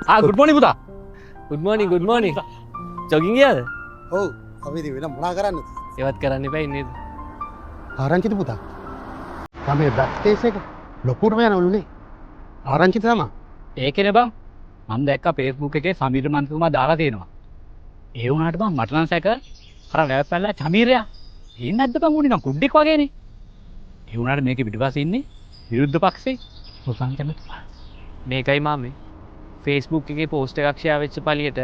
good morning පුතා. good morning jogging ගියාද? ඔව් අපි ඉතින් වෙන මොනා කරන්නද? ඒවත් කරන්න එපා ඉන්නේ. ආරංචිද පුතා? තමයි බැක්ටේස් එක ලොකුටම යනවලුනේ. ආරංචිද තමයි. ඒකනේ බං. මම දැක්කා Facebook එකේ සමීර මන්තුමා දාලා තියෙනවා. ඒ වුණාට බං මට නම් සැක අර වැල්පැල්ලා චමීරයා. ඉන්නේ නැද්ද බං උනේ නම් කුඩෙක් වගේනේ. ඒ වුණාට මේකේ පිටපස්සේ ඉන්නේ විරුද්ධ පක්ෂේ සුසන් කැමතුමා. මේකයි මාමේ Facebook එකේ post එකක් share වෙච්ච පළියට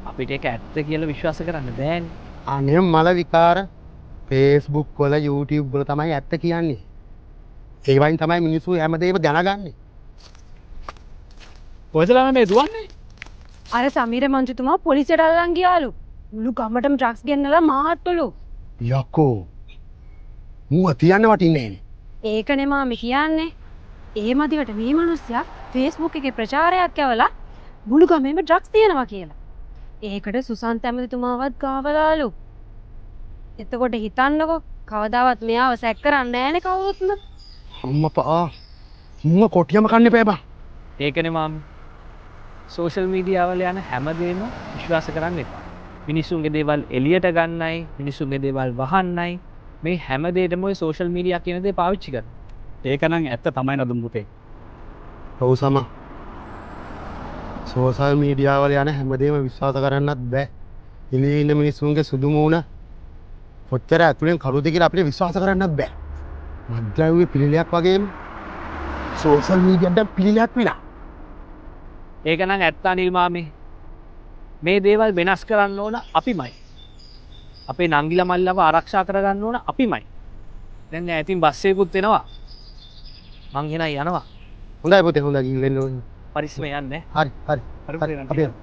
අපිට ඒක ඇත්ත කියලා විශ්වාස කරන්න බෑනේ. අනේ මල විකාර Facebook වල YouTube වල තමයි ඇත්ත කියන්නේ. ඒ වයින් තමයි මිනිස්සු හැමදේම දැනගන්නේ. කොහෙදලා මේ දුවන්නේ? අර සමීර මන්ත්‍රීතුමා පොලිසියට අල්ලන් ගියාලු. මුළු ගමටම ඩ්‍රග්ස් ගෙන්නලා මාර්ට්වලු. යකෝ. මුව තියන්න වටින්නේ නෑනේ. ඒකනේ මාමි කියන්නේ. ඒ මදිවට මේ මිනිස්සයා Facebook එකේ ප්‍රචාරයක් යවලා මුළු ගමේම ඩ්‍රග්ස් තියෙනවා කියලා. ඒකට සුසන්ත ඇමතිතුමාවත් ගාවලාලු. එතකොට හිතන්නකෝ කවදාවත් මෙයාව සැක් කරන්නේ නෑනේ කවුරුත්ම. අම්මපා. මුව කොටියම කන්න එපා බං. ඒකනේ මාමේ social media වල යන හැමදේම විශ්වාස කරන්න එපා. මිනිස්සුන්ගේ දේවල් එළියට ගන්නයි, මිනිස්සුන්ගේ දේවල් වහන්නයි මේ හැමදේටම ඔය social media කියන දේ පාවිච්චි කරනවා. ඒක නම් ඇත්ත තමයි නදුම් පුතේ. ඔව් සම. සෝෂල් මීඩියා වල යන හැමදේම විශ්වාස කරන්නත් බෑ. ඉන්නේ ඉන්න මිනිස්සුන්ගේ සුදු මූණ කොච්චර ඇතුලෙන් කරුද කියලා අපිට විශ්වාස කරන්නත් බෑ. මද්ද්‍රව්‍ය පිළිලයක් වගේම සෝෂල් මීඩියාවෙන් පිළිලයක් විනා. ඒක නම් ඇත්ත අනිල් මාමේ. මේ දේවල් වෙනස් කරන්න ඕන අපිමයි. අපේ නංගිලා මල්ලව ආරක්ෂා කරගන්න ඕන අපිමයි. දැන් ඈතින් බස් එකකුත් එනවා. මං එනයි යනවා. හොඳයි පුතේ හොඳයි ගිහින් එන්න ඕනේ. පරිස්සමෙන් යන්න. හරි හරි. හරි පුතේ, අපි යමු.